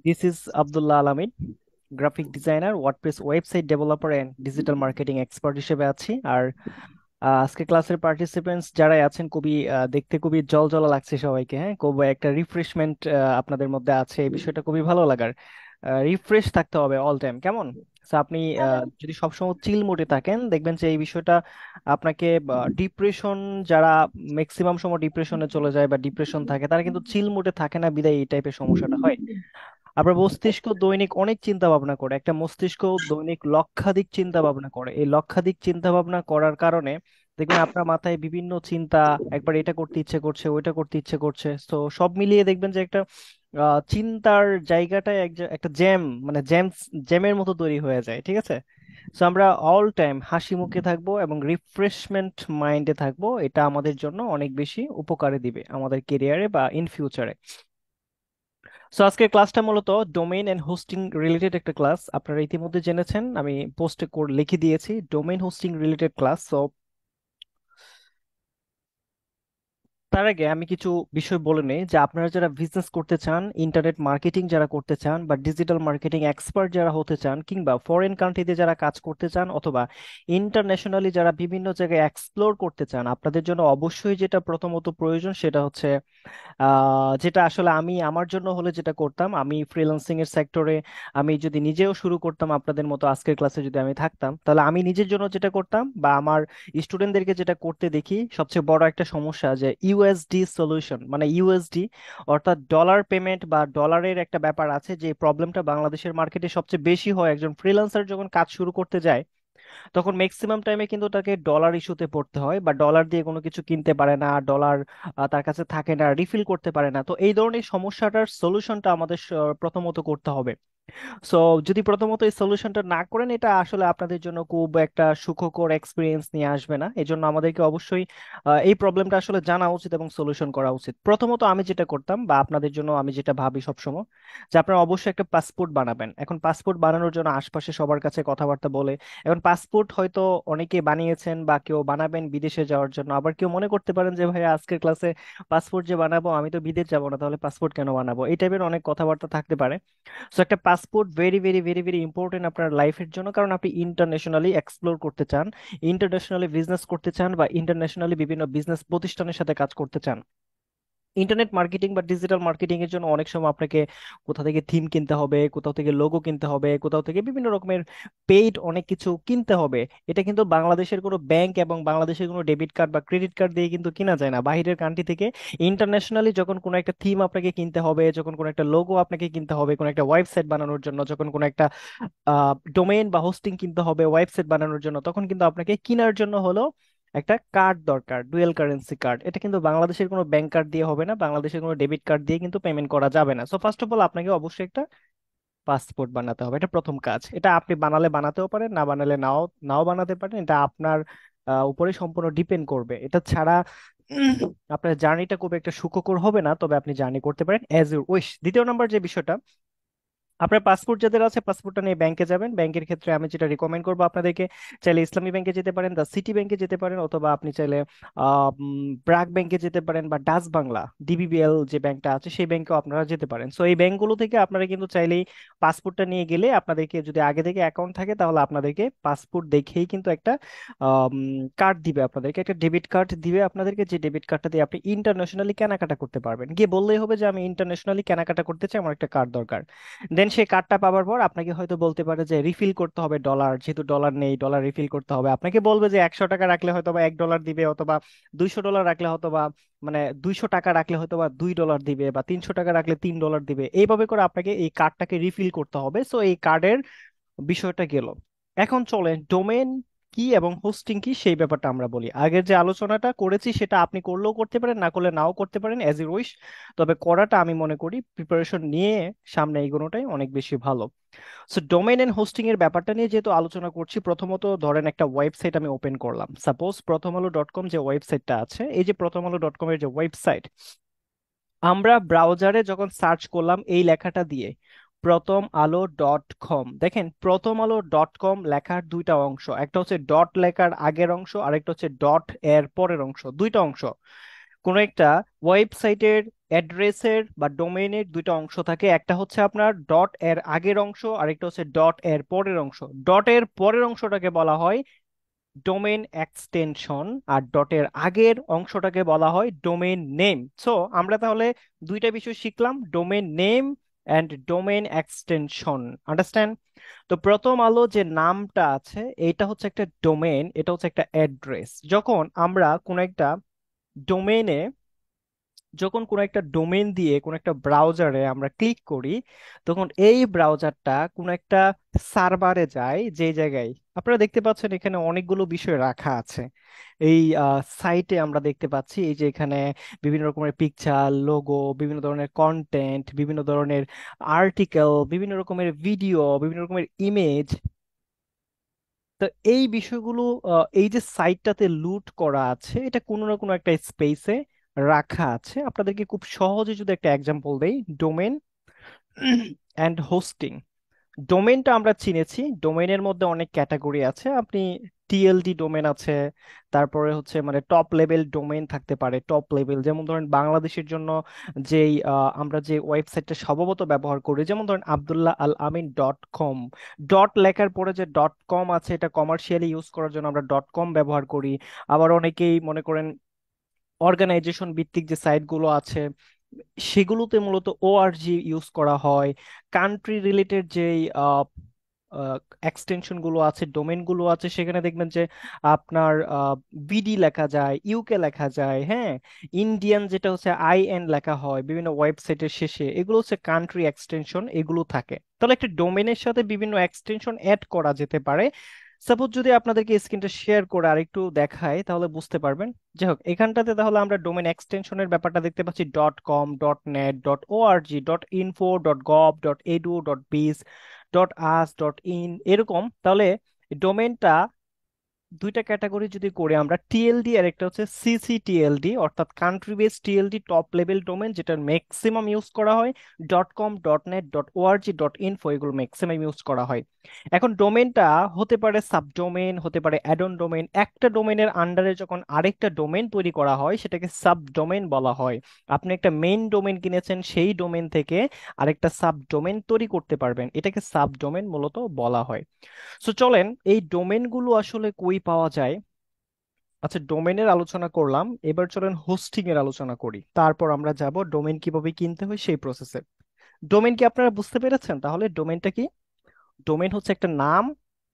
This is Abdullah Alamin, graphic designer, WordPress website developer and digital marketing expert হিসেবে আছি। আর আজকে ক্লাসের participants যারাই আছেন খুবই দেখতে খুবই জলজলা লাগছে সবাইকে। হ্যাঁ, খুব একটা রিফ্রেশমেন্ট আপনাদের মধ্যে আছে, এই বিষয়টা খুবই ভালো লাগার। রিফ্রেশ থাকতে হবে অল টাইম, কেমন? So, আপনি যদি সবসময় চিল মোডে থাকেন দেখবেন যে এই বিষয়টা আপনাকে ডিপ্রেশন, যারা ম্যাক্সিমাম সময় ডিপ্রেশনে চলে যায় বা ডিপ্রেশন থাকে তারা কিন্তু চিল মোডে থাকে না, বিদায় এই টাইপের সমস্যাটা হয়। আপনার মস্তিষ্ক দৈনিক অনেক চিন্তা ভাবনা করে, একটা মস্তিষ্ক দৈনিক লক্ষাধিক চিন্তা ভাবনা করে। এই লক্ষাধিক চিন্তা ভাবনা করার কারণে দেখবেন আপনার মাথায় বিভিন্ন চিন্তা, একবার এটা করতে ইচ্ছে করছে, ওইটা করতে ইচ্ছে করছে। তো সব মিলিয়ে দেখবেন যে একটা চিন্তার জায়গাটায় একটা জ্যাম, মানে জ্যামের মতো তৈরি হয়ে যায়, ঠিক আছে? তো আমরা অল টাইম হাসি মুখে থাকবো এবং রিফ্রেশমেন্ট মাইন্ডে থাকবো, এটা আমাদের জন্য অনেক বেশি উপকারে দিবে আমাদের কেরিয়ারে বা ইন ফিউচারে। সো আজকের ক্লাসটা মূলত ডোমেইন এন্ড হোস্টিং রিলেটেড একটা ক্লাস। আপনারা ইতিমধ্যে জেনেছেন, আমি পোস্টে লিখে দিয়েছি domain hosting related class. So তার আগে আমি কিছু বিষয় বলে নেই যে আপনারা যারা বিজনেস করতে চান, ইন্টারনেট মার্কেটিং যারা করতে চান, বা ডিজিটাল মার্কেটিং এক্সপার্ট যারা হতে চান, কিংবা ফরেন কান্ট্রিতে যারা কাজ করতে চান, অথবা ইন্টারন্যাশনালি যারা বিভিন্ন জায়গায় এক্সপ্লোর করতে চান, আপনাদের জন্য অবশ্যই যেটা প্রথমত প্রয়োজন সেটা হচ্ছে যেটা আসলে আমি আমার জন্য হলে যেটা করতাম, আমি ফ্রিল্যান্সিং এর সেক্টরে আমি যদি নিজেও শুরু করতাম আপনাদের মতো আজকের ক্লাসে যদি আমি থাকতাম, তাহলে আমি নিজের জন্য যেটা করতাম বা আমার স্টুডেন্টদেরকে যেটা করতে দেখি, সবচেয়ে বড় একটা সমস্যা যে ইউএসডি সলিউশন, মানে ইউএসডি অর্থাৎ ডলার পেমেন্ট বা ডলারের একটা ব্যাপার আছে, যে প্রবলেমটা বাংলাদেশের মার্কেটে সবচেয়ে বেশি হয়। একজন ফ্রিল্যান্সার যখন কাজ শুরু করতে যায় তখন ম্যাক্সিমাম টাইমে কিন্তু তাকে ডলার ইস্যুতে পড়তে হয়, বা ডলার দিয়ে কোনো কিছু কিনতে পারে না, ডলার তার কাছে থাকে না, রিফিল করতে পারে না। তো এই ধরনের সমস্যাটার সলিউশনটা আমাদের প্রথমত করতে হবে। সো যদি প্রথমত এই সলিউশনটা না করেন, এটা আসলে আপনাদের জন্য খুব একটা সুখকর এক্সপিরিয়েন্স নিয়ে আসবে না। এই জন্য আমাদেরকে অবশ্যই এই প্রবলেমটা আসলে জানা উচিত এবং সলিউশন করা উচিত। প্রথমত আমি যেটা করতাম বা আপনাদের জন্য আমি যেটা ভাবি সবসময়, যে আপনারা অবশ্যই একটা পাসপোর্ট বানাবেন। এখন পাসপোর্ট বানানোর জন্য আশপাশে সবার কাছে কথাবার্তা বলে, এখন পাসপোর্ট হয়তো অনেকে বানিয়েছেন বা কেউ বানাবেন বিদেশে যাওয়ার জন্য, আবার কেউ মনে করতে পারেন যে ভাই আজকের ক্লাসে পাসপোর্ট যে বানাবো, আমি তো বিদেশ যাবো না, তাহলে পাসপোর্ট কেন বানাবো, এই টাইপের অনেক কথাবার্তা থাকতে পারে। সো একটা passport very very very very important আপনার লাইফের জন্য, কারণ আপনি ইন্টারন্যাশনালি এক্সপ্লোর করতে চান, ইন্টারন্যাশনালি বিজনেস করতে চান, বা ইন্টারন্যাশনালি বিভিন্ন বিজনেস প্রতিষ্ঠানের সাথে কাজ করতে চান। ইন্টারনেট মার্কেটিং বা ডিজিটাল মার্কেটিং এর জন্য অনেক সময় আপনাকে কোথা থেকে থিম কিনতে হবে, কোথাও থেকে লোগো কিনতে হবে, কোথাও থেকে বিভিন্ন রকমের পেইড অনেক কিছু কিনতে হবে। এটা কিন্তু বাংলাদেশের কোনো ব্যাংক এবং বাংলাদেশের কোনো ডেবিট কার্ড বা ক্রেডিট কার্ড দিয়ে কিন্তু কিনা যায় না। বাইরের কান্ট্রি থেকে ইন্টারন্যাশনালি যখন কোনো একটা থিম আপনাকে কিনতে হবে, যখন কোনো একটা লোগো আপনাকে কিনতে হবে কোনো একটা ওয়েবসাইট বানানোর জন্য, যখন কোনো একটা ডোমেইন বা হোস্টিং কিনতে হবে ওয়েবসাইট বানানোর জন্য, তখন কিন্তু আপনাকে কেনার জন্য হলো একটা কার্ড দরকার, ডুয়েল কারেন্সি কার্ড। এটা কিন্তু বাংলাদেশের কোনো ব্যাংক কার্ড দিয়ে হবে না, বাংলাদেশের কোনো ডেবিট কার্ড দিয়ে কিন্তু পেমেন্ট করা যাবে না। সো ফার্স্ট অফ অল আপনাকে অবশ্যই একটা পাসপোর্ট বানাতে হবে, এটা প্রথম কাজ। এটা আপনি বানালে বানাতেও পারেন, না বানালে নাও নাও বানাতে পারেন, এটা আপনার উপরে সম্পূর্ণ ডিপেন্ড করবে। এটা ছাড়া উম, আপনার জার্নিটা খুব একটা সুখকর হবে না, তবে আপনি জার্নি করতে পারেন অ্যাজ ইউর উইশ। দ্বিতীয় নম্বর যে বিষয়টা, আপনার পাসপোর্ট যাদের আছে পাসপোর্টটা নিয়ে ব্যাংকে যাবেন। ব্যাংকের ক্ষেত্রে আমি যেটা রিকমেন্ড করবো আপনাদেরকে, চাইলে ইসলামী ব্যাংকে যেতে পারেন, দা সিটি ব্যাংকে যেতে পারেন, অথবা আপনি চাইলে ব্র্যাক ব্যাংকে যেতে পারেন, বা ডাচ বাংলা ডিবিবিএল যে ব্যাংকটা আছে সেই ব্যাংকেও আপনারা যেতে পারেন। সো এই ব্যাংকগুলো থেকে আপনারা কিন্তু চাইলেই পাসপোর্টটা নিয়ে গেলে, আপনাদেরকে যদি আগে থেকে অ্যাকাউন্ট থাকে তাহলে আপনাদেরকে পাসপোর্ট দেখেই কিন্তু একটা কার্ড দিবে, আপনাদেরকে একটা ডেবিট কার্ড দিবে আপনাদেরকে, যে ডেবিট কার্ডটা দিয়ে আপনি ইন্টারন্যাশনালি কেনাকাটা করতে পারবেন। গিয়ে বললেই হবে যে আমি ইন্টারন্যাশনালি কেনাকাটা করতে চাই, আমার একটা কার্ড দরকার। দেন সেই কার্ডটা পাওয়ার পর আপনাকে হয়তো বলতে পারে যে রিফিল করতে হবে ডলার, যেহেতু ডলার নেই, ডলার রিফিল করতে হবে। আপনাকে বলবে যে 100 টাকা রাখলে হয়তো বা $1 দিবে, অথবা 200 ডলার রাখলে হয়তো বা, মানে 200 টাকা রাখলে হয়তো বা $2 দিবে, বা 300 টাকা রাখলে $3 দিবে। এইভাবে করে আপনাকে এই কার্ডটাকে রিফিল করতে হবে। সো এই কার্ডের বিষয়টা গেল। এখন চলেন ডোমেন কি এবং হোস্টিং কি সেই ব্যাপারটা আমরা বলি। আগের যে আলোচনাটা করেছি সেটা আপনি করলেও করতে পারেন, না করলে নাও করতে পারেন, অ্যাজ ইউ উইশ। তবে করাটা আমি মনে করি প্রিপারেশন নিয়ে সামনে এগোনোটাই অনেক বেশি ভালো। সো ডোমেইন এন্ড হোস্টিং এর ব্যাপারটা নিয়ে যেহেতু আলোচনা করছি, প্রথমত ধরেন একটা ওয়েবসাইট আমি ওপেন করলাম, সাপোজ প্রথমআলো.কম যে ওয়েবসাইটটা আছে, এই যে প্রথমআলো.কম এর যে ওয়েবসাইট, আমরা ব্রাউজারে যখন সার্চ করলাম এই লেখাটা দিয়ে প্রথম আলো.কম, দেখেন প্রথম আলো.কম লেখার দুইটা অংশ, একটা হচ্ছে ডট লেখার আগের অংশ, আরেকটা হচ্ছে ডট এর পরের অংশ, দুইটা অংশ। কোনো একটা ওয়েবসাইটের অ্যাড্রেসের বা ডোমেইনের দুইটা অংশ থাকে, একটা হচ্ছে আপনার ডট এর আগের অংশ, আরেকটা হচ্ছে ডট এর পরের অংশ। ডট এর পরের অংশটাকে বলা হয় ডোমেইন এক্সটেনশন, আর ডটের আগের অংশটাকে বলা হয় ডোমেইন নেম। সো আমরা তাহলে দুইটা বিষয় শিখলাম, domain name and domain extension. Understand? তো প্রথম আলো যে নামটা আছে, এটা হচ্ছে একটা ডোমেইন, এটা হচ্ছে একটা অ্যাড্রেস। আমরা কোনো একটা ডোমেইনে যখন কোনো একটা ডোমেইন দিয়ে কোনো একটা ব্রাউজারে আমরা ক্লিক করি, তখন এই ব্রাউজারটা কোনো একটা সার্ভারে যায়, যে জায়গায় আপনারা দেখতে পাচ্ছেন এখানে অনেকগুলো বিষয় রাখা আছে। এই সাইটে আমরা দেখতে পাচ্ছি এই যে এখানে বিভিন্ন রকমের পিকচার, লোগো, বিভিন্ন ধরনের কন্টেন্ট, বিভিন্ন ধরনের আর্টিকেল, বিভিন্ন রকমের ভিডিও, বিভিন্ন রকমের ইমেজ। তো এই বিষয়গুলো এই যে সাইটটাতে লুট করা আছে, এটা কোনো না কোনো একটা স্পেসে রাখা আছে। আপনাদেরকে খুব সহজে যদি একটা এক্সাম্পল দেই, ডোমেন অ্যান্ড হোস্টিং। ডোমেনটা আমরা চিনেছি, ডোমেনের মধ্যে অনেক ক্যাটাগরি আছে। আপনি টিএলডি ডোমেন আছে, তারপরে হচ্ছে মানে টপ লেভেল ডোমেন থাকতে পারে। টপ লেভেল যেমন ধরেন বাংলাদেশের জন্য যেই আমরা যে ওয়েবসাইটটা সম্ভবত ব্যবহার করি, যেমন ধরেন আব্দুল্লাহ আল আমিন ডট কম, ডট লেখার পরে যে ডট কম আছে, এটা কমার্শিয়ালি ইউজ করার জন্য আমরা ডট কম ব্যবহার করি। আবার অনেকেই মনে করেন অর্গানাইজেশন ভিত্তিক যে সাইটগুলো আছে, সেগুলোতে মূলত ওআরজি ইউজ করা হয়। কান্ট্রি রিলেটেড যেই এক্সটেনশন গুলো আছে, ডোমেন গুলো আছে, সেখানে দেখবেন যে আপনার বিডি লেখা যায়, ইউকে লেখা যায়, হ্যাঁ। ইন্ডিয়ান যেটা হচ্ছে আইএন লেখা হয় বিভিন্ন ওয়েবসাইটের শেষে, এগুলো হচ্ছে কান্ট্রি এক্সটেনশন, এগুলো থাকে। তাহলে একটা ডোমেনের সাথে বিভিন্ন এক্সটেনশন অ্যাড করা যেতে পারে। সাপোজ যদি আপনাদেরকে স্ক্রিনটা শেয়ার করে আরেকটু দেখাই তাহলে বুঝতে পারবেন। যাই হোক, এখানটাতে তাহলে আমরা ডোমেন এক্সটেনশনের ব্যাপারটা দেখতে পাচ্ছি, dot com, dot net, dot ORG, dot info, dot gov, dot edu, dot বিজ, ডট আস, ডট ইন, এরকম। তাহলে ডোমেনটা দুইটা ক্যাটাগরি যদি করে আমরা, টিএলডি আর একটা হচ্ছে সিসিটিএলডি, অর্থাৎ country base TLD, top level domain, যেটার ম্যাক্সিমাম ইউজ করা হয়। Dot com, dot net, dot ORG, dot info, এগুলো ম্যাক্সিমাম ইউজ করা হয়। এখন ডোমেনটা হতে পারে সাবডোমেন, হতে পারে অ্যাডন ডোমেন। একটা ডোমেনের আন্ডারে যখন আরেকটা ডোমেন তৈরি করা হয়, সেটাকে সাবডোমেন বলা হয়। আপনি একটা মেইন ডোমেন কিনেছেন, সেই ডোমেন থেকে আরেকটা সাবডোমেন তৈরি করতে পারবেন, এটাকে সাবডোমেন মূলত বলা হয়। সো চলেন, এই ডোমেনগুলো আসলে কই পাওয়া যায়। আচ্ছা, ডোমেনের আলোচনা করলাম, এবার চলেন হোস্টিং এর আলোচনা করি, তারপর আমরা যাব ডোমেন কিভাবে কিনতে হয় সেই প্রসেসে। ডোমেন কি আপনারা বুঝতে পেরেছেন? তাহলে ডোমেনটা কি? ডোমেন হচ্ছে একটা নাম,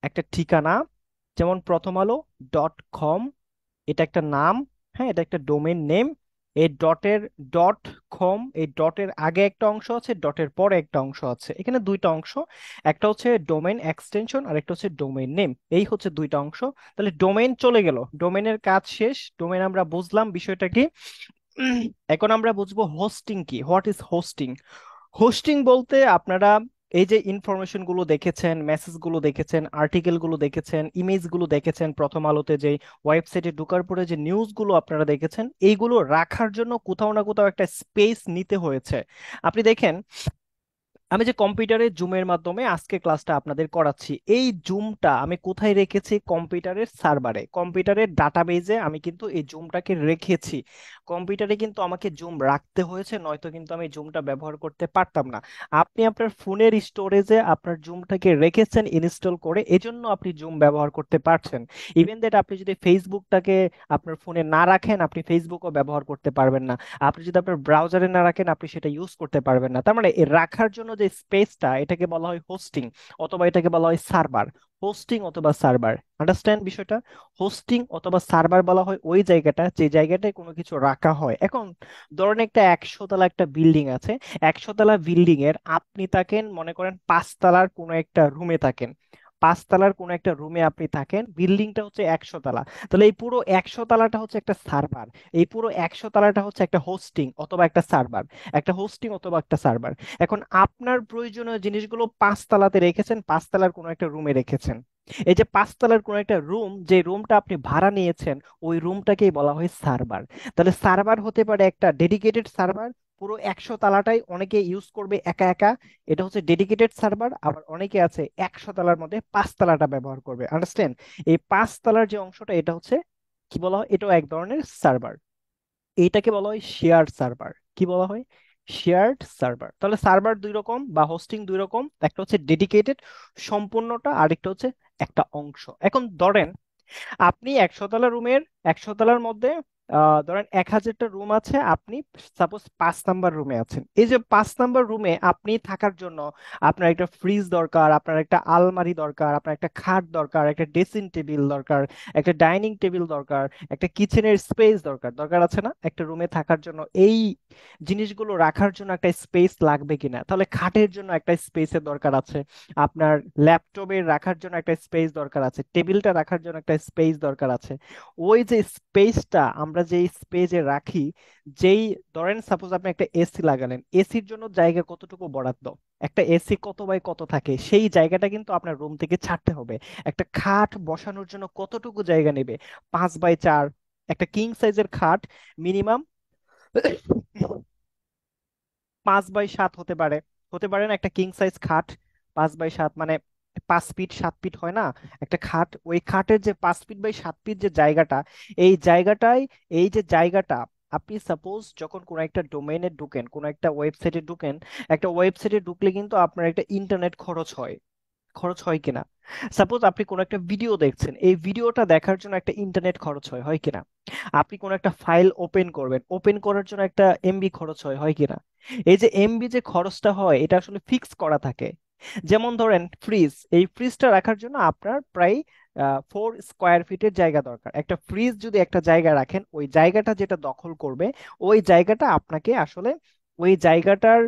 একটা ঠিকানা। যেমন প্রথম আলো ডট কম, এটা একটা নাম, হ্যাঁ, এটা একটা ডোমেন নেম। এই ডটের ডট কম, এই ডটের আগে একটা অংশ আছে, ডটের পরে একটা অংশ আছে, এখানে দুইটা অংশ। একটা হচ্ছে ডোমেন এক্সটেনশন আর একটা হচ্ছে ডোমেন নেম, এই হচ্ছে দুইটা অংশ। তাহলে ডোমেন চলে গেল, ডোমেনের কাজ শেষ, ডোমেন আমরা বুঝলাম বিষয়টা কি। এখন আমরা বুঝবো হোস্টিং কি, হোয়াট ইজ হোস্টিং। হোস্টিং বলতে আপনারা এই যে ইনফরমেশন গুলো দেখেছেন, মেসেজ গুলো দেখেছেন, আর্টিকেল গুলো দেখেছেন, ইমেজ গুলো দেখেছেন, প্রথম আলোতে যে ওয়েবসাইটে ঢোকার পরে যে নিউজ গুলো আপনারা দেখেছেন, এইগুলো রাখার জন্য কোথাও না কোথাও একটা স্পেস নিতে হয়েছে। আপনি দেখেন, আমি যে কম্পিউটারে জুমের মাধ্যমে আজকে ক্লাসটা আপনাদের করাচ্ছি, এই জুমটা আমি কোথায় রেখেছি? কম্পিউটারের সার্ভারে, কম্পিউটারের ডাটাবেজে আমি কিন্তু এই জুমটাকে রেখেছি। কম্পিউটারে কিন্তু আমাকে জুম রাখতে হয়েছে, নয়তো কিন্তু আমি জুমটা ব্যবহার করতে পারতাম না। আপনি আপনার ফোনের স্টোরেজে আপনার জুমটাকে রেখেছেন ইনস্টল করে, এজন্য আপনি জুম ব্যবহার করতে পারছেন। ইভেন দ্যাট আপনি যদি ফেসবুকটাকে আপনার ফোনে না রাখেন, আপনি ফেসবুকও ব্যবহার করতে পারবেন না। আপনি যদি আপনার ব্রাউজারে না রাখেন, আপনি সেটা ইউজ করতে পারবেন না। তার মানে এর রাখার জন্য যে স্পেসটা, এটাকে বলা হয় হোস্টিং, অথবা এটাকে বলা হয় সার্ভার। হোস্টিং অথবা সার্ভার, আন্ডারস্ট্যান্ড বিষয়টা? হোস্টিং অথবা সার্ভার বলা হয় ওই জায়গাটা, যে জায়গাটায় কোনো কিছু রাখা হয়। এখন ধরেন একটা 100 তলা একটা বিল্ডিং আছে, 100 তলা বিল্ডিং এর আপনি থাকেন মনে করেন 5 তলার কোনো একটা রুমে থাকেন। 5 তলার কোনো একটা রুমে আপনি থাকেন, বিল্ডিংটা হচ্ছে 100 তলা। তাহলে এই পুরো 100 তলাটা হচ্ছে একটা সার্ভার, এই পুরো 100 তলাটা হচ্ছে একটা হোস্টিং অথবা একটা সার্ভার, একটা হোস্টিং অথবা একটা সার্ভার। এখন আপনার প্রয়োজনীয় জিনিসগুলো 5 তলাতে রেখেছেন, 5 তলার কোনো একটা রুমে রেখেছেন। এই যে 5 তলার কোনো একটা রুম, যে রুমটা আপনি ভাড়া নিয়েছেন, ওই রুমটাকেই বলা হয় সার্ভার। তাহলে সার্ভার হতে পারে একটা ডেডিকেটেড সার্ভার, পুরো 100 তলাটাই অনেকে ইউজ করবে একা একা, এটা হচ্ছে ডেডিকেটেড সার্ভার। আবার অনেকে আছে 100 তলার মধ্যে 5 তলাটা ব্যবহার করবে, আন্ডারস্ট্যান্ড? এই 5 তলার যে অংশটা, এটা হচ্ছে কি বলা হয়, এটাও এক ধরনের সার্ভার। এইটাকে বলা হয় শেয়ার্ড সার্ভার। কি বলা হয়? Shared server. তাহলে সার্ভার দুই রকম বা হোস্টিং দুই রকম, একটা হচ্ছে ডেডিকেটেড সম্পূর্ণটা, আরেকটা হচ্ছে একটা অংশ। এখন ধরেন আপনি 100 তলা রুমের, 100 তলার মধ্যে ধরেন 1000টা রুম আছে, আপনি সাপোজ 5 নাম্বার রুমে আছেন। এই যে 5 নাম্বার রুমে আপনি থাকার জন্য আপনার একটা ফ্রিজ দরকার, আপনার একটা আলমারি দরকার, আপনার একটা খাট দরকার, একটা ড্রেসিং টেবিল দরকার, একটা ডাইনিং টেবিল দরকার, একটা কিচেনের স্পেস দরকার, দরকার আছে না একটা রুমে থাকার জন্য? এই জিনিসগুলো রাখার জন্য একটা স্পেস লাগবে কিনা? তাহলে খাটের জন্য একটা স্পেসের দরকার আছে, আপনার ল্যাপটপে রাখার জন্য একটা স্পেস দরকার আছে, টেবিলটা রাখার জন্য একটা স্পেস দরকার আছে। ওই যে স্পেসটা আমরা যেই স্পেসে রাখি, যেই ধরেন সাপোজ আপনি একটা এসি লাগালেন, এসির জন্য জায়গা কতটুকু বরাদ্দ, একটা এসি কত বাই কত থাকে, সেই জায়গাটা কিন্তু আপনার রুম থেকে ছাড়তে হবে। একটা খাট বসানোর জন্য কতটুকু জায়গা নেবে? 5 বাই 4। একটা কিং সাইজের খাট মিনিমাম 5 বাই 7 হতে পারে। হতে পারে না একটা কিং সাইজ খাট? 5 বাই 7 মানে 5 ফিট 7 ফিট হয় না একটা খাট? ওই খাটের যে 5 ফিট বাই 7 ফিট যে জায়গাটা, এই জায়গাটাই, এই যে জায়গাটা, আপনি সাপোজ যখন কোনো একটা ডোমেইনে ঢুকেন, কোনো একটা ওয়েবসাইটে ঢুকেন, একটা ওয়েবসাইটে ঢুকলে কিন্তু আপনার একটা ইন্টারনেট খরচ হয়। খরচ হয় কিনা? সাপোজ আপনি কোনো একটা ভিডিও দেখছেন, এই ভিডিওটা দেখার জন্য একটা ইন্টারনেট খরচ হয়, হয় কিনা? আপনি কোনো একটা ফাইল ওপেন করবেন, ওপেন করার জন্য একটা এমবি খরচ হয়, হয় কিনা? এই যে এমবি যে খরচটা হয়, এটা আসলে ফিক্স করা থাকে। যেমন ধরেন ফ্রিজ, এই ফ্রিজটা রাখার জন্য আপনার প্রায় 4 স্কোয়ার ফিটের জায়গা দরকার। একটা ফ্রিজ যদি একটা জায়গা রাখেন, ওই জায়গাটা যেটা দখল করবে, ওই জায়গাটা আপনাকে আসলে, ওই জায়গাটার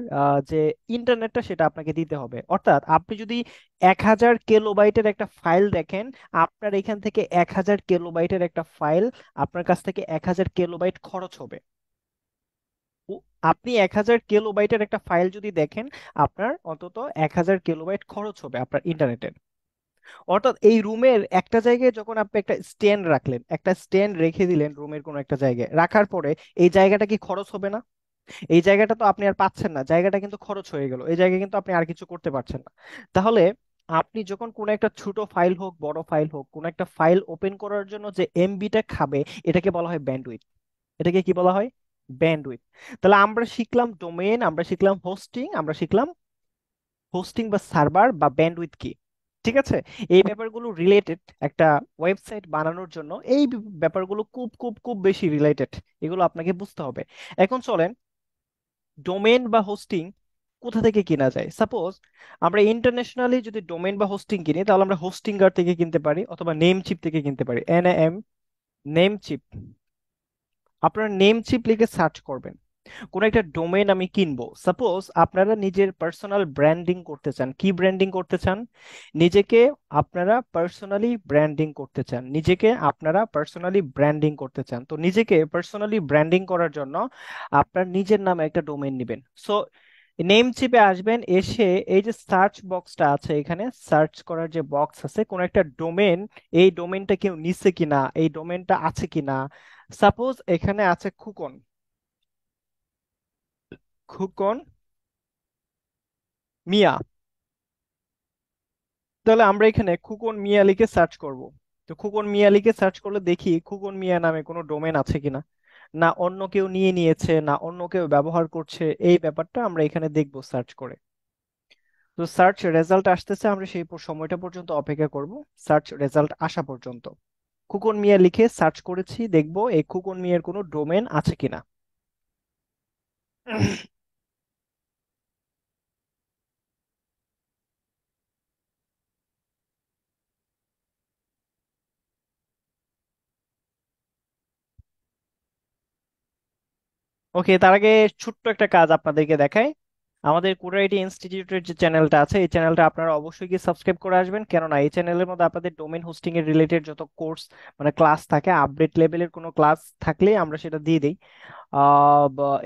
যে ইন্টারনেটটা সেটা আপনাকে দিতে হবে। অর্থাৎ আপনি যদি 1000 কিলোবাইটের একটা ফাইল দেখেন, আপনার এখান থেকে 1000 কিলোবাইটের একটা ফাইল, আপনার কাছ থেকে 1000 কিলোবাইট খরচ হবে। আপনি 1000 কিলোবাইটের একটা ফাইল যদি দেখেন, আপনার অন্তত 1000 কিলোবাইট খরচ হবে আপনার ইন্টারনেটের। অর্থাৎ এই রুমের একটা জায়গায় যখন আপনি একটা স্ট্যান্ড রাখলেন, একটা স্ট্যান্ড রেখে দিলেন রুমের কোনো একটা জায়গায়, রাখার পরে এই জায়গাটা কি খরচ হবে না? এই জায়গাটা তো আপনি আর পাচ্ছেন না, জায়গাটা কিন্তু খরচ হয়ে গেল, এই জায়গায় কিন্তু আপনি আর কিছু করতে পারছেন না। তাহলে আপনি যখন কোনো একটা ছোট ফাইল হোক বড় ফাইল হোক, কোনো একটা ফাইল ওপেন করার জন্য যে এমবিটা খাবে, এটাকে বলা হয় ব্যান্ডউইথ। এটাকে কি বলা হয়? ব্যান্ডউইথ। তাহলে আমরা শিখলাম ডোমেইন, আমরা শিখলাম হোস্টিং, আমরা শিখলাম হোস্টিং বা সার্ভার বা ব্যান্ডউইথ কি। ঠিক আছে? এই ব্যাপারগুলো রিলেটেড একটা ওয়েবসাইট বানানোর জন্য, এই ব্যাপারগুলো খুব খুব খুব বেশি রিলেটেড, এগুলো আপনাকে বুঝতে হবে। এখন চলেন, ডোমেন বা হোস্টিং কোথা থেকে কেনা যায়? সাপোজ আমরা ইন্টারন্যাশনালি যদি ডোমেন বা হোস্টিং কিনি, তাহলে আমরা হোস্টিঙ্গার থেকে কিনতে পারি অথবা নেমচিপ থেকে কিনতে পারি। NAM, Namecheap. আপনারা নেমচিপ লিখে সার্চ করবেন। কোন একটা ডোমেন আমি কিনবো, সাপোজ আপনারা নিজের পার্সোনাল ব্র্যান্ডিং করতে চান। কি ব্র্যান্ডিং করতে চান? নিজেকে আপনারা পার্সোনালি ব্র্যান্ডিং করতে চান, নিজেকে আপনারা পার্সোনালি ব্র্যান্ডিং করতে চান। তো নিজেকে পার্সোনালি ব্র্যান্ডিং করার জন্য আপনার নিজের নামে একটা ডোমেন নেবেন। সো নেম চিপে আসবেন, এসে এই যে সার্চ বক্সটা আছে, এখানে সার্চ করার যে বক্স আছে, কোন একটা ডোমেন, এই ডোমেনটা কেউ নিচ্ছে কিনা, এই ডোমেনটা আছে কিনা। সাপোজ এখানে আছে খুকন, খুকন মিয়া। তাহলে আমরা এখানে খুকন মিয়া লিখে সার্চ করব। তো খুকন মিয়া লিখে সার্চ করলে দেখি খুকন মিয়া নামে কোনো ডোমেন আছে কিনা, না অন্য কেউ নিয়ে নিয়েছে, না অন্য কেউ ব্যবহার করছে, এই ব্যাপারটা আমরা এখানে দেখব সার্চ করে। তো সার্চ রেজাল্ট আসতেছে, আমরা সেই সময়টা পর্যন্ত অপেক্ষা করব, সার্চ রেজাল্ট আসা পর্যন্ত। খুকন মিয়া লিখে সার্চ করেছি, দেখব এই খুকন মিয়ার কোনো ডোমেন আছে কিনা। ওকে, তার আগে ছোট্ট একটা কাজ আপনাদেরকে দেখাই। আমাদের কুড়াইটি ইনস্টিটিউটের যে চ্যানেলটা আছে, এই চ্যানেলটা আপনারা অবশ্যই গিয়ে সাবস্ক্রাইব করে আসবেন। কেননা এই চ্যানেলের মধ্যে আপনাদের ডোমেন হোস্টিং এর রিলেটেড যত কোর্স, মানে ক্লাস থাকে, আপডেট লেভেলের কোনো ক্লাস থাকলে আমরা সেটা দিয়ে দিই।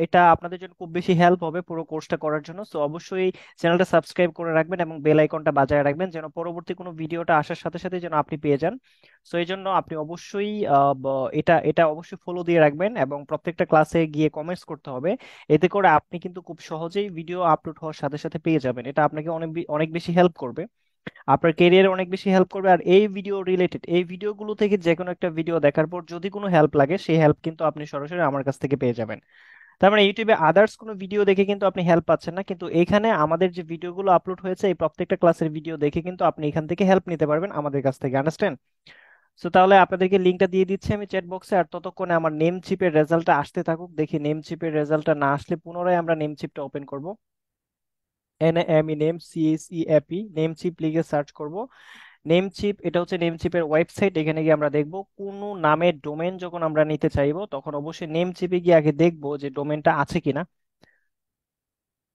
এটা আপনাদের জন্য খুব বেশি হেল্প হবে পুরো কোর্সটা করার জন্য। সো অবশ্যই চ্যানেলটা সাবস্ক্রাইব করে রাখবেন এবং বেল আইকনটা বাজায় রাখবেন, যেন পরবর্তী কোনো ভিডিওটা আসার সাথে সাথে যেন আপনি পেয়ে যান। সো এই জন্য আপনি অবশ্যই এটা এটা অবশ্যই ফলো দিয়ে রাখবেন এবং প্রত্যেকটা ক্লাসে গিয়ে কমেন্টস করতে হবে। এতে করে আপনি কিন্তু খুব সহজেই ভিডিও আপলোড হওয়ার সাথে সাথে পেয়ে যাবেন, এটা আপনাকে অনেক অনেক বেশি হেল্প করবে। আপনার ক্যারিয়ারে অনেক বেশি হেল্প করবে। আর এই ভিডিও রিলেটেড এই ভিডিওগুলো থেকে যে কোনো একটা ভিডিও দেখার পর যদি কোনো হেল্প লাগে, সেই হেল্প কিন্তু আপনি সরাসরি আমার কাছ থেকে পেয়ে যাবেন। তার মানে ইউটিউবে আদার্স কোনো ভিডিও দেখে কিন্তু আপনি হেল্প পাচ্ছেন না, কিন্তু এখানে আমাদের যে ভিডিওগুলো আপলোড হয়েছে এই প্রত্যেকটা ক্লাসের ভিডিও দেখে কিন্তু আপনি এখান থেকে হেল্প নিতে পারবেন আমাদের কাছ থেকে। আন্ডারস্ট্যান্ড? সো তাহলে আপনাদেরকে লিঙ্কটা দিয়ে দিচ্ছি আমি চ্যাট বক্সে, আর ততক্ষণে আমার নেম চিপের রেজাল্টটা আসতে থাকুক। দেখি নেম চিপের রেজাল্টটা না আসলে পুনরায় আমরা নেম চিপটা ওপেন করব। NAME name CHEAP name cheap লিখে সার্চ করব। নেম চিপ, এটা হচ্ছে নেম চিপের ওয়েবসাইট। এখানে গিয়ে আমরা দেখব কোনো নামের ডোমেন যখন আমরা নিতে চাইবো তখন অবশ্যই নেম চিপে গিয়ে আগে দেখবো যে ডোমেনটা আছে কিনা।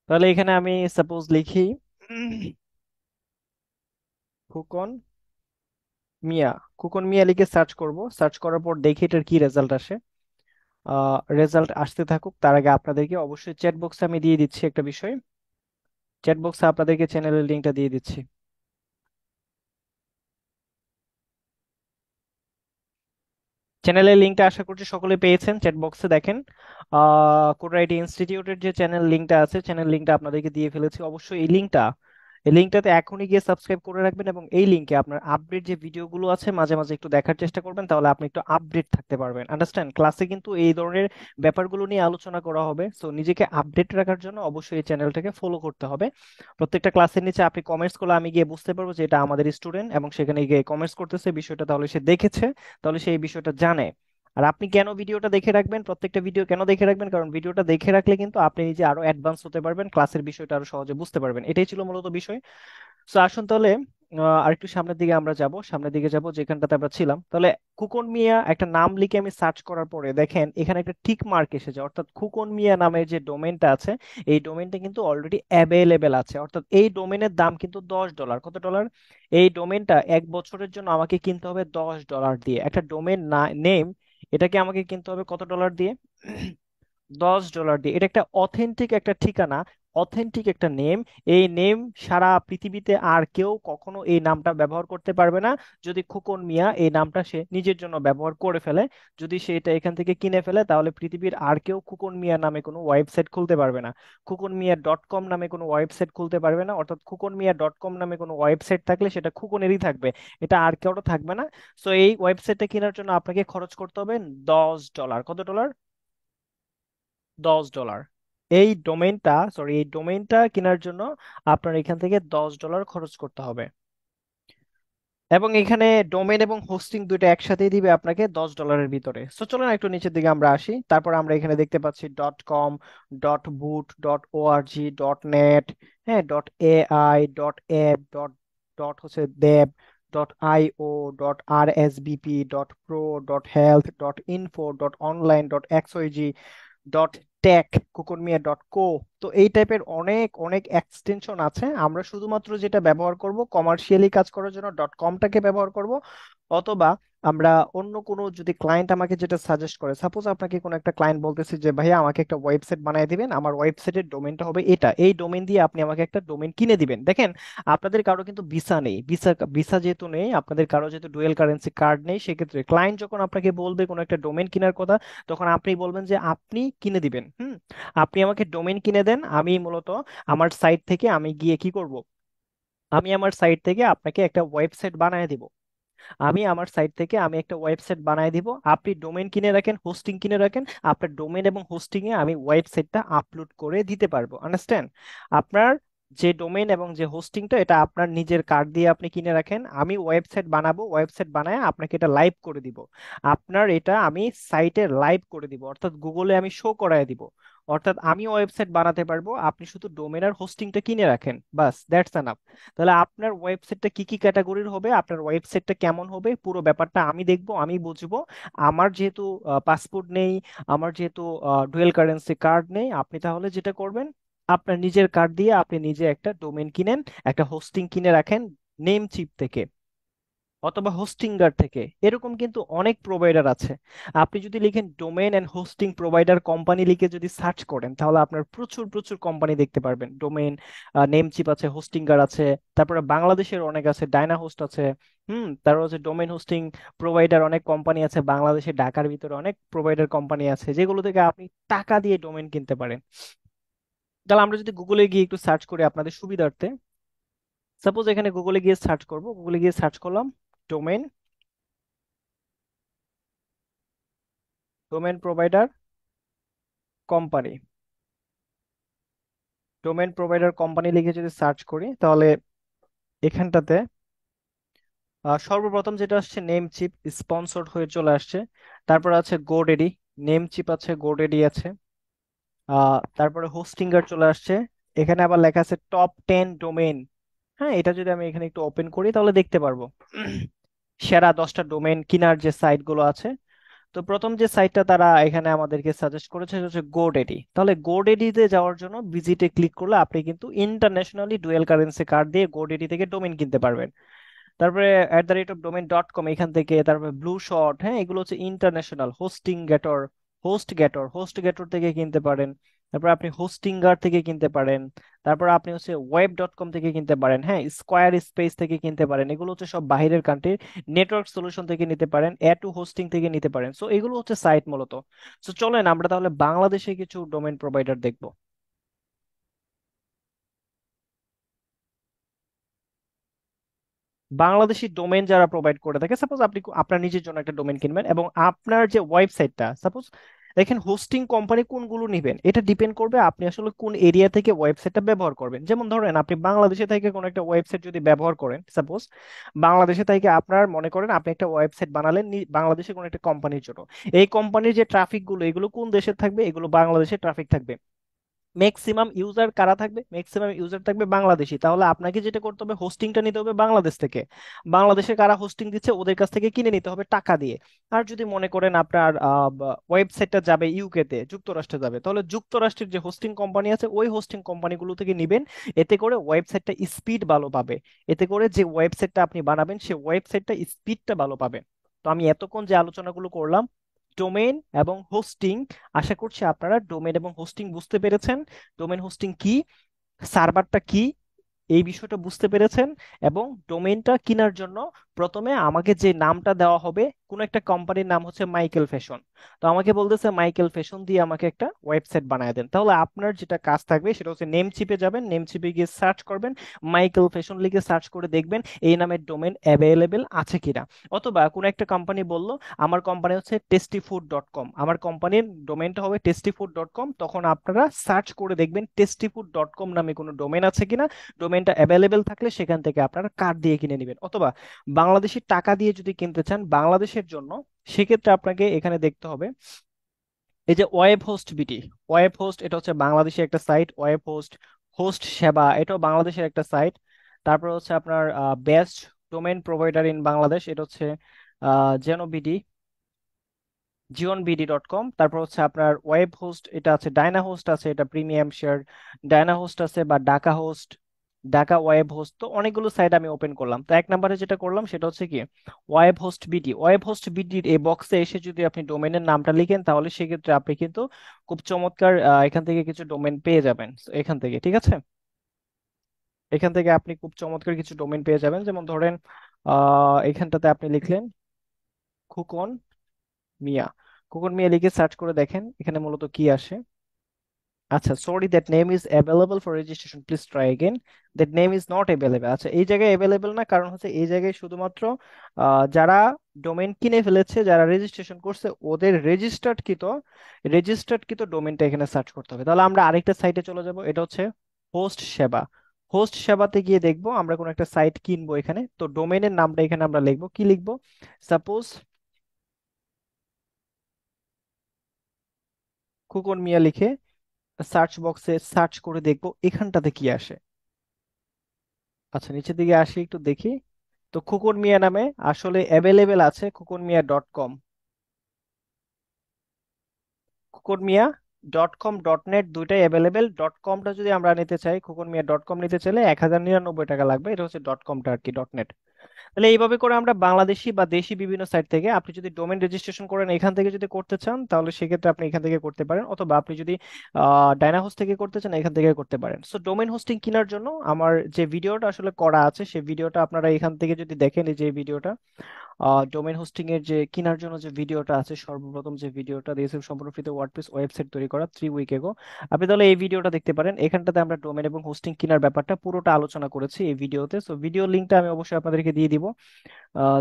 তাহলে এখানে আমি সাপোজ লিখি উম, খুকন মিয়া। খুকন মিয়া লিখে সার্চ করব, সার্চ করার পর দেখি এটার কি রেজাল্ট আসে। রেজাল্ট আসতে থাকুক, তার আগে আপনাদেরকে অবশ্যই চ্যাট বক্সে আমি দিয়ে দিচ্ছি একটা বিষয়। চ্যাট বক্সে আপনাদেরকে চ্যানেলের লিঙ্কটা দিয়ে দিচ্ছি। চ্যানেলের লিঙ্কটা আশা করছি সকলে পেয়েছেন। চ্যাট বক্সে দেখেন কোড আইডি ইনস্টিটিউটের যে চ্যানেল লিঙ্কটা আছে, চ্যানেল লিঙ্কটা আপনাদেরকে দিয়ে ফেলেছি। অবশ্যই এই লিঙ্কটাতে এখনই গিয়ে সাবস্ক্রাইব করে রাখবেন, এবং এই লিঙ্কে আপনার আপডেট যে ভিডিওগুলো আছে মাঝে মাঝে একটু দেখার চেষ্টা করবেন, তাহলে আপনি একটু আপডেট থাকতে পারবেন। আন্ডারস্ট্যান্ড? ক্লাসে কিন্তু এই ধরনের ব্যাপারগুলো নিয়ে আলোচনা করা হবে, সো নিজেকে আপডেট রাখার জন্য অবশ্যই এই চ্যানেলটাকে ফলো করতে হবে। প্রত্যেকটা ক্লাসের নিচে আপনি কমেন্টস করলে আমি গিয়ে বুঝতে পারবো যে এটা আমাদের স্টুডেন্ট এবং সেখানে গিয়ে কমেন্টস করতেছে বিষয়টা, তাহলে সে দেখেছে, তাহলে সেই বিষয়টা জানে। আর আপনি কেন ভিডিওটা দেখে রাখবেন, প্রত্যেকটা ভিডিও কেন দেখে রাখবেন, কারণ ভিডিওটা দেখে রাখলে কিন্তু আপনি নিজে আরো অ্যাডভান্স হতে পারবেন, ক্লাসের বিষয়টা আরো সহজে বুঝতে পারবেন। এটাই ছিল মূলত বিষয়। তো আসুন তাহলে আরেকটু সামনের দিকে আমরা যাব, সামনের দিকে যাব যেখানটাতে আমরা ছিলাম। তাহলে খুকন মিয়া একটা নাম লিখে আমি সার্চ করার পরে দেখেন এখানে একটা টিক মার্ক এসেছে, অর্থাৎ খুকন মিয়া নামের যে ডোমেনটা আছে এই ডোমেনটা কিন্তু অলরেডি অ্যাভেলেবেল আছে, অর্থাৎ এই ডোমেনের দাম কিন্তু $10। কত ডলার? এই ডোমেনটা 1 বছরের জন্য আমাকে কিনতে হবে $10 দিয়ে। একটা ডোমেন নেম, এটাকে আমাকে কিনতে হবে কত ডলার দিয়ে? $10 দিয়ে। এটা একটা অথেন্টিক একটা ঠিকানা, অথেন্টিক একটা নেম। এই নেম সারা পৃথিবীতে আর কেউ কখনো এই নামটা ব্যবহার করতে পারবে না, যদি খোকন মিয়া এই নামটা সে নিজের জন্য ব্যবহার করে ফেলে। যদি সে এটা এখান থেকে কিনে ফেলে তাহলে পৃথিবীর আর কেউ খোকন মিয়া নামে কোনো ওয়েবসাইট খুলতে পারবে না, খোকনমিয়া.com নামে কোনো ওয়েবসাইট খুলতে পারবে না। অর্থাৎ খোকনমিয়া.com নামে কোনো ওয়েবসাইট থাকলে সেটা খোকনেরই থাকবে, এটা আর কেউ থাকবে না। সো এই ওয়েবসাইটটা কেনার জন্য আপনাকে খরচ করতে হবে $10। কত ডলার? $10। এই ডোমেইনটা কেনার জন্য আপনার এখান থেকে $10 খরচ করতে হবে। এবং এখানে ডোমেন এবং হোস্টিং দুইটা একসাথেই দিবে আপনাকে $10 ভিতরে। সো চলুন একটু নিচের দিকে আমরা আসি। তারপর আমরা এখানে দেখতে পাচ্ছি .com, .boot, .org, .net, হ্যাঁ, .ai, .app, ডট হচ্ছে দেব, .io, .rsvp, .pro, .health, .info, .online, .xyz, .tech, কুকুরমিয়া.co। তো এই টাইপের অনেক অনেক এক্সটেনশন আছে। আমরা শুধুমাত্র যেটা ব্যবহার করব কমার্শিয়ালি কাজ করার জন্য .comটাকে ব্যবহার করব, অথবা আমরা অন্য কোনো যদি ক্লায়েন্ট আমাকে যেটা সাজেস্ট করে, সাপোজ আপনাকে কোনো একটা ক্লায়েন্ট বলতেছে যে ভাইয়া আমাকে একটা ওয়েবসাইট বানিয়ে দিবেন, আমার ওয়েবসাইটের ডোমেনটা হবে এটা, এই ডোমেন দিয়ে আপনি আমাকে একটা ডোমেন কিনে দিবেন। দেখেন আপনাদের কারো কিন্তু ভিসা নেই, ভিসা ভিসা যেহেতু নেই, আপনাদের কারো যেহেতু ডুয়েল কারেন্সি কার্ড নেই, সেক্ষেত্রে ক্লায়েন্ট যখন আপনাকে বলবে কোনো একটা ডোমেন কেনার কথা, তখন আপনি বলবেন যে আপনি কিনে দিবেন। আপনি আমাকে ডোমেন কিনে দেন, আমি মূলত আমার সাইট থেকে আমি গিয়ে কি করব, আমি আমার সাইট থেকে আপনাকে একটা ওয়েবসাইট বানিয়ে দিব। আমি একটা ওয়েবসাইট বানিয়ে দিব, আপনি ডোমেন কিনে রাখেন, হোস্টিং কিনে রাখেন, আপনার ডোমেন এবং হোস্টিং এ আমি ওয়েবসাইটটা আপলোড করে দিতে পারবো। আন্ডারস্ট্যান্ড? আপনার যে ডোমেন এবং যে হোস্টিংটা এটা আপনার নিজের কার্ড দিয়ে আপনি কিনে রাখেন, আমি ওয়েবসাইট বানাবো, ওয়েবসাইট বানায় আপনাকে এটা লাইভ করে দিব। আপনার এটা আমি সাইটে লাইভ করে দিব, অর্থাৎ গুগলে আমি শো করায় দিব। অর্থাৎ আমি ওয়েবসাইট বানাতে পারবো, আপনি শুধু ডোমেন আর হোস্টিংটা কিনে রাখেন, বাস, দ্যাটস এনাফ। তাহলে আপনার ওয়েবসাইটটা কি কি ক্যাটাগরির হবে, আপনার ওয়েবসাইটটা কেমন হবে, পুরো ব্যাপারটা আমি দেখবো, আমি বুঝবো। আমার যেহেতু পাসপোর্ট নেই, আমার যেহেতু ডুয়েল কারেন্সি কার্ড নেই, আপনি তাহলে যেটা করবেন, আপনার নিজের কার্ড দিয়ে আপনি নিজে একটা ডোমেন কিনেন, একটা হোস্টিং কিনে রাখেন নেম চিপ থেকে অথবা হোস্টিঙ্গার থেকে। এরকম কিন্তু অনেক প্রোভাইডার আছে। আপনি যদি লিখেন domain and hosting provider company লিখে যদি সার্চ করেন, তাহলে আপনার প্রচুর প্রচুর কোম্পানি দেখতে পারবেন। ডোমেন, নেমচিপ আছে, হোস্টিঙ্গার আছে, তারপরে বাংলাদেশের অনেক আছে, ডায়না হোস্ট আছে। তারপর হচ্ছে ডোমেন হোস্টিং প্রোভাইডার অনেক কোম্পানি আছে বাংলাদেশে, ঢাকার ভিতরে অনেক প্রোভাইডার কোম্পানি আছে যেগুলো থেকে আপনি টাকা দিয়ে ডোমেন কিনতে পারেন। তাহলে আমরা যদি গুগলে গিয়ে একটু সার্চ করি আপনাদের সুবিধার্থে, সাপোজ এখানে গুগলে গিয়ে সার্চ করব, গুগলে গিয়ে সার্চ করলাম domain, domain provider company, domain provider company লিখে যদি সার্চ করি তাহলে এখানটাতে সর্বপ্রথম যেটা আসছে নেম চিপ স্পন্সর্ড হয়ে চলে আসছে। তারপর আছে গোডেডি, নেম চিপ আছে, গোডেডি আছে। তারপরে হোস্টিঙ্গার চলে আসছে। এখানে আবার লেখা আছে টপ 10 ডোমেইন। হ্যাঁ, এটা যদি আমি এখানে একটু ওপেন করি তাহলে দেখতে পারবো সেরা 10টা ডোমেইন কেনার যে সাইট গুলো আছে। তো প্রথম যে সাইটটা তারা এখানে আমাদেরকে সাজেস্ট করেছে সেটা হচ্ছে গোডেডি। তাহলে গোডেডিতে যাওয়ার জন্য ভিজিটে ক্লিক করলে আপনি কিন্তু ইন্টারন্যাশনালি ডুয়েল কারেন্সি কার্ড দিয়ে গোডেডি থেকে ডোমেইন কিনতে পারবেন। তারপরে @ডোমেইন.কম এখান থেকে, তারপরে ব্লু শট, হ্যাঁ এগুলো হচ্ছে international. Hosting Gator, host Gator থেকে কিনতে পারেন। তারপর আপনি হোস্টিঙ্গার থেকে কিনতে পারেন। তারপর আপনি হচ্ছে web.com থেকে কিনতে পারেন, হ্যাঁ স্কোয়ার স্পেস থেকে কিনতে পারেন। এগুলো হচ্ছে সব বাইরের কান্ট্রির। নেটওয়ার্ক সলিউশন থেকে নিতে পারেন, হোস্টিং থেকে নিতে পারেন। সো এগুলো হচ্ছে সাইট মূলত। সো চলেন আমরা তাহলে বাংলাদেশে কিছু ডোমেইন প্রোভাইডার দেখবো। বাংলাদেশি ডোমেন যারা প্রোভাইড করে থাকে, সাপোজ আপনি আপনার নিজের জন্য একটা ডোমেন কিনবেন এবং আপনার যে ওয়েবসাইটটা, সাপোজ দেখেন হোস্টিং কোম্পানি কোনগুলো নিবেন এটা ডিপেন্ড করবে আপনি আসলে কোন এরিয়া থেকে ওয়েবসাইটটা ব্যবহার করবেন। যেমন ধরেন আপনি বাংলাদেশে থেকে কোনো একটা ওয়েবসাইট যদি ব্যবহার করেন, সাপোজ বাংলাদেশে থেকে আপনার মনে করেন আপনি একটা ওয়েবসাইট বানালেন বাংলাদেশে কোনো একটা কোম্পানির জন্য। এই কোম্পানির যে ট্রাফিক গুলো এগুলো কোন দেশের থাকবে? এগুলো বাংলাদেশের ট্রাফিক থাকবে। ম্যাক্সিমাম ইউজার কারা থাকবে? ম্যাক্সিমাম ইউজার থাকবে বাংলাদেশি। তাহলে আপনাকে যেটা করতে হবে হোস্টিংটা নিতে হবে বাংলাদেশ থেকে। বাংলাদেশে কারা হোস্টিং দিচ্ছে ওদের কাছ থেকে কিনে নিতে হবে টাকা দিয়ে। আর যদি মনে করেন আপনার ওয়েবসাইটটা যাবে ইউকে তে, যুক্তরাষ্ট্রে যাবে, তাহলে যুক্তরাষ্ট্রের যে হোস্টিং কোম্পানি আছে ওই হোস্টিং কোম্পানিগুলো থেকে নিবেন। এতে করে ওয়েবসাইটটা স্পিড ভালো পাবে। এতে করে যে ওয়েবসাইটটা আপনি বানাবেন সে ওয়েবসাইটটা স্পিডটা ভালো পাবে। তো আমি এতক্ষণ যে আলোচনাগুলো করলাম ডোমেইন এবং হোস্টিং, আশা করছি আপনারা ডোমেইন এবং হোস্টিং বুঝতে পেরেছেন। ডোমেইন হোস্টিং কি, সার্ভারটা কি, এই বিষয়টা বুঝতে পেরেছেন। এবং ডোমেইনটা কেনার জন্য প্রথমে আমাকে যে নামটা দেওয়া হবে, কোন একটা কোম্পানির নাম হচ্ছে মাইকেল ফ্যাশন। তো আমাকে বলতেছে মাইকেল ফ্যাশন দিয়ে আমাকে একটা ওয়েবসাইট বানায় দেন। তাহলে আপনার যেটা কাজ থাকবে সেটা হচ্ছে নেম চিপে যাবেন, নেম চিপে গিয়ে সার্চ করবেন, মাইকেল ফ্যাশন লিখে সার্চ করে দেখবেন এই নামের ডোমেইন অ্যাভেলেবেল আছে কিনা। অথবা কোন একটা কোম্পানি বলল আমার কোম্পানি হচ্ছে টেস্টিফুড.কম, আমার কোম্পানির ডোমেইনটা হবে টেস্টিফুড.কম, তখন আপনারা সার্চ করে দেখবেন টেস্টিফুড.কম নামে কোনো ডোমেইন আছে কিনা। ডোমেনটা অ্যাভেলেবেল থাকলে সেখান থেকে আপনারা কার্ড দিয়ে কিনে নেবেন। অথবা বাংলাদেশি টাকা দিয়ে যদি কিনতে চান বাংলাদেশের জন্য, সেক্ষেত্রে আপনাকে এখানে দেখতে হবে এই যে web host BD. Web host এটা হচ্ছে বাংলাদেশের একটা সাইট। ওয়েব হোস্ট, হোস্ট সেবা এটাও বাংলাদেশের একটা সাইট। তারপর হচ্ছে আপনার best domain provider in Bangladesh, এটা হচ্ছে জেনো বিডি, জিওনবিডি.কম। তারপর হচ্ছে আপনার ওয়েব হোস্ট এটা আছে ডায়না হোস্ট আছে, এটা প্রিমিয়াম শেয়ার ডায়না হোস্ট আছে, বা ডাকা হোস্ট, ডাকা ওয়েব হোস্ট। তো অনেকগুলো সাইট আমি ওপেন করলাম। তো এক নম্বরে যেটা করলাম সেটা হচ্ছে কি web host BD. Web host বিডির এই বক্সে এসে যদি আপনি ডোমেনের নামটা লিখেন তাহলে সেক্ষেত্রে আপনি কিন্তু খুব চমৎকার এখান থেকে কিছু ডোমেন পেয়ে যাবেন। So, এখান থেকে ঠিক আছে, এখান থেকে আপনি খুব চমৎকার কিছু ডোমেন পেয়ে যাবেন। যেমন ধরেন এখানটাতে আপনি লিখলেন খুকন মিয়া, খুকন মিয়া লিখে সার্চ করে দেখেন এখানে মূলত কি আসে। আচ্ছা, sorry that name is available for registration, please try again. That name is not available. আচ্ছা, এই জায়গায় অ্যাভেলেবল না, কারণ হচ্ছে এই জায়গায় শুধুমাত্র যারা ডোমেইন কিনে ফেলেছে, যারা রেজিস্ট্রেশন করছে ওদের রেজিস্টার্ড কিত ডোমেইনটা এখানে সার্চ করতে হবে। তাহলে আমরা আরেকটা সাইটে চলে যাব, এটা হচ্ছে হোস্ট সেবা। হোস্ট সেবাতে গিয়ে দেখবো আমরা কোন একটা সাইট কিনবো। এখানে তো ডোমেইনের নামটা এখানে আমরা লিখবো, কি লিখবো? সাপোজ খুকন মিয়া লিখে সার্চ বক্সে সার্চ করে দেখবো এখানটাতে কি আসে। আচ্ছা, নিচের দিকে আসি একটু দেখি। তো খোকন মিয়া নামে আসলে অ্যাভেলেবেল আছে খোকনমিয়া.কম। খোকনমিয়া.কম, দুইটাই অ্যাভেলেবেল। কমটা যদি আমরা নিতে চাই, খোকনমিয়া.কম নিতে চাইলে 1099 টাকা লাগবে। এটা হচ্ছে ডট কমটা আর কি, ডট নেট। তাহলে এইভাবে করে আমরা বাংলাদেশি বা দেশি বিভিন্ন সাইট থেকে, আপনি যদি ডোমেন রেজিস্ট্রেশন করেন এখান থেকে যদি করতে চান তাহলে সেক্ষেত্রে আপনি এখান থেকে করতে পারেন, অথবা আপনি যদি ডায়না হোস্ট থেকে করতে চান এখান থেকে করতে পারেন। সো ডোমেন হোস্টিং কেনার জন্য আমার যে ভিডিওটা আসলে করা আছে সেই ভিডিওটা আপনারা এখান থেকে যদি দেখেন, এই যে ভিডিওটা, ডোমেন হোস্টিং এর যে কেনার জন্য যে ভিডিওটা আছে, সর্বপ্রথম যে ভিডিওটা দিয়েছে সম্পূর্ণ ফ্রিতে ওয়ার্ডপ্রেস ওয়েবসাইট তৈরি করা 3 উইক এগো, আপনি তাহলে এই ভিডিওটা দেখতে পারেন। এখানটাতে আমরা ডোমেন এবং হোস্টিং কেনার ব্যাপারটা পুরোটা আলোচনা করেছি এই ভিডিওতে। সো ভিডিও লিঙ্কটা আমি অবশ্যই আপনাদেরকে দিয়ে দিব,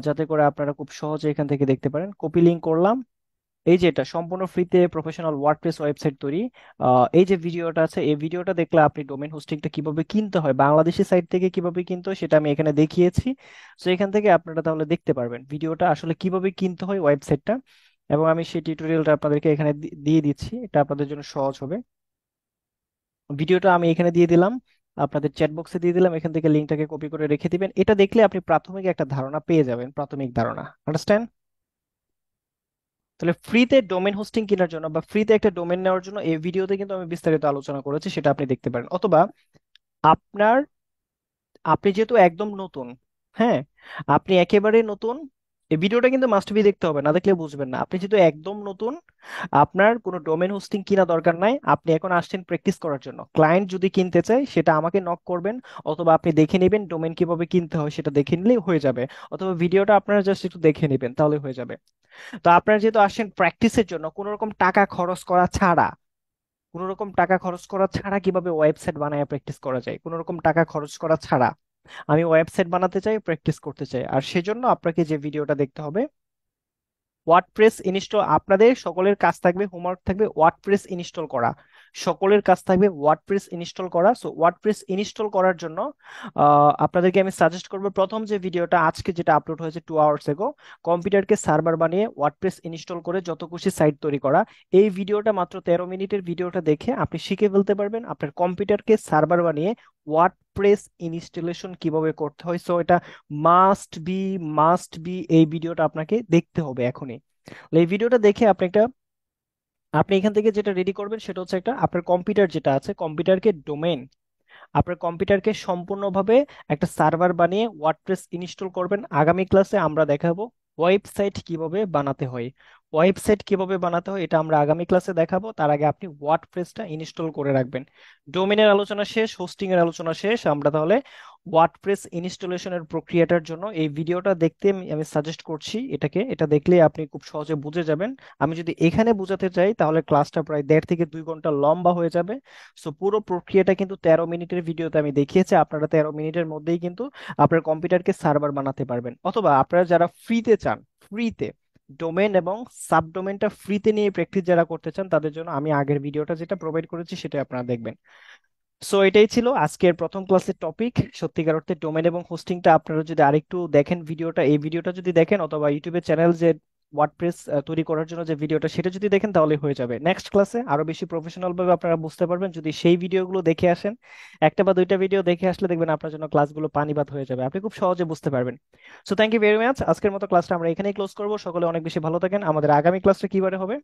যাতে করে আপনারা খুব সহজে এখান থেকে দেখতে পারেন। কপি লিঙ্ক করলাম। এই যে এটা সম্পূর্ণ ফ্রিতে প্রফেশনাল ওয়ার্ডপ্রেস ওয়েবসাইট তৈরি, এই যে ভিডিওটা আছে এই ভিডিওটা দেখলে আপনি ডোমেন হোস্টিংটা কিভাবে কিনতে হয়, বাংলাদেশি সাইট থেকে কিভাবে কিনতে হয় সেটা আমি এখানে দেখিয়েছি। তো এখান থেকে আপনারা তাহলে দেখতে পারবেন ভিডিওটা আসলে কিভাবে কিনতে হয় ওয়েবসাইটটা, এবং আমি সেই টিউটোরিয়ালটা আপনাদেরকে এখানে দিয়ে দিচ্ছি, এটা আপনাদের জন্য সহজ হবে। ভিডিওটা আমি এখানে দিয়ে দিলাম, আপনাদের চ্যাট বক্সে দিয়ে দিলাম, এখান থেকে লিঙ্কটাকে কপি করে রেখে দিবেন। এটা দেখলে আপনি প্রাথমিক একটা ধারণা পেয়ে যাবেন, প্রাথমিক ধারণা। আন্ডারস্ট্যান্ড? তাহলে ফ্রিতে ডোমেন হোস্টিং কেনার জন্য বা ফ্রিতে একটা ডোমেন নেওয়ার জন্য এই ভিডিওতে কিন্তু আমি বিস্তারিত আলোচনা করেছি, সেটা আপনি দেখতে পারেন। অথবা আপনার, আপনি যেহেতু একদম নতুন, হ্যাঁ, আপনি একেবারে নতুন, এই ভিডিওটা কিন্তু মাস্ট বি দেখতে হবে, না দেখলে বুঝবেন না। আপনি যেহেতু একদম নতুন, আপনার কোনো ডোমেন হোস্টিং কিনা দরকার নাই, আপনি এখন আসছেন প্র্যাকটিস করার জন্য। ক্লায়েন্ট যদি কিনতে চায় সেটা আমাকে নক করবেন, অথবা আপনি দেখে নেবেন ডোমেন কিভাবে কিনতে হয় সেটা দেখে নিলেই হয়ে যাবে, অথবা ভিডিওটা আপনারা জাস্ট একটু দেখে নেবেন তাহলে হয়ে যাবে। তো আপনারা যেহেতু আসছেন প্র্যাকটিসের জন্য, কোনো রকম টাকা খরচ করা ছাড়া, কোনো রকম টাকা খরচ করা ছাড়া কিভাবে ওয়েবসাইট বানায় প্র্যাকটিস করা যায়, কোনো রকম টাকা খরচ করা ছাড়া আমি ওয়েবসাইট বানাতে চাই, প্র্যাকটিস করতে চাই, আর সেজন্য আপনাকে যে ভিডিওটা দেখতে হবে, ওয়ার্ডপ্রেস ইনস্টল, আপনাদের সকলের কাজ থাকবে, হোমওয়ার্ক থাকবে ওয়ার্ডপ্রেস ইনস্টল করা, সকলের কাজ থাকবে ওয়ার্ডপ্রেস ইনস্টল করা। সো ওয়ার্ডপ্রেস ইনস্টল করার জন্য আপনাদেরকে আমি সাজেস্ট করবো, প্রথম যে ভিডিওটা আজকে যেটা আপলোড হয়েছে 2 আওয়ার্স এগো, কম্পিউটারকে সার্ভার বানিয়ে ওয়ার্ডপ্রেস ইনস্টল করে যত খুশি সাইট তৈরি করা, এই ভিডিওটা মাত্র 13 মিনিটের ভিডিওটা দেখে আপনি শিখে ফেলতে পারবেন আপনার কম্পিউটারকে সার্ভার বানিয়ে ওয়ার্ডপ্রেস ইনস্টলেশন কিভাবে করতে হয়। সো এটা মাস্ট বি, মাস্ট বি, এই ভিডিওটা আপনাকে দেখতে হবে এখনই। তাহলে এই ভিডিওটা দেখে আপনি একটা, আপনি এখান থেকে যেটা রেডি করবেন সেটা হচ্ছে একটা, আপনার কম্পিউটার যেটা আছে কম্পিউটারকে ডোমেন, আপনার কম্পিউটারকে সম্পূর্ণভাবে একটা সার্ভার বানিয়ে ওয়ার্ডপ্রেস ইনস্টল করবেন। আগামী ক্লাসে আমরা দেখাবো ওয়েবসাইট কিভাবে বানাতে হয়, ওয়েবসাইট কিভাবে বানাতে হয় এটা আমরা আগামী ক্লাসে দেখাবো। তার আগে আপনি ওয়ার্ডপ্রেসটা ইনস্টল করে রাখবেন। ডোমেনের আলোচনা শেষ, হোস্টিং এর আলোচনা শেষ, আমরা তাহলে ওয়ার্ডপ্রেস ইনস্টলেশনের প্রক্রিয়াটার জন্য এই ভিডিওটা দেখতে আমি সাজেস্ট করছি এটাকে, এটা দেখলে আপনি খুব সহজে বুঝে যাবেন। আমি যদি এখানে বোঝাতে চাই তাহলে ক্লাসটা প্রায় 1.5 থেকে 2 ঘন্টা লম্বা হয়ে যাবে। সো পুরো প্রক্রিয়াটা কিন্তু 13 মিনিটের ভিডিওতে আমি দেখিয়েছি, আপনারা 13 মিনিটের মধ্যেই কিন্তু আপনার কম্পিউটারকে সার্ভার বানাতে পারবেন। অথবা আপনারা যারা ফ্রিতে চান, ফ্রিতে ডোমেন এবং সাবডোমেনটা ফ্রিতে নিয়ে প্র্যাকটিস যারা করতে চান তাদের জন্য আমি আগের ভিডিওটা যেটা প্রোভাইড করেছি সেটা আপনারা দেখবেন। সো এটাই ছিল আজকের প্রথম ক্লাসের টপিক। সত্যিকার অর্থে ডোমেন এবং হোস্টিংটা আপনারা যদি আরেকটু দেখেন ভিডিওটা, এই ভিডিওটা যদি দেখেন, অথবা ইউটিউবে চ্যানেল যে ওয়ার্ডপ্রেস তৈরি করার জন্য যে ভিডিওটা সেটা যদি দেখেন তাহলে হয়ে যাবে। নেক্সট ক্লাসে আরো বেশি প্রফেশনাল ভাবে আপনারা বুঝতে পারবেন যদি সেই ভিডিওগুলো দেখে আসেন। একটা বা দুইটা ভিডিও দেখে আসলে দেখবেন আপনার জন্য ক্লাসগুলো পানিবাদ হয়ে যাবে, আপনি খুব সহজে বুঝতে পারবেন। So thank you very much, আজকের মতো ক্লাসটা আমরা এখানেই ক্লোজ করবো। সকলে অনেক বেশি ভালো থাকেন। আমাদের আগামী ক্লাসটা কিবারে হবে?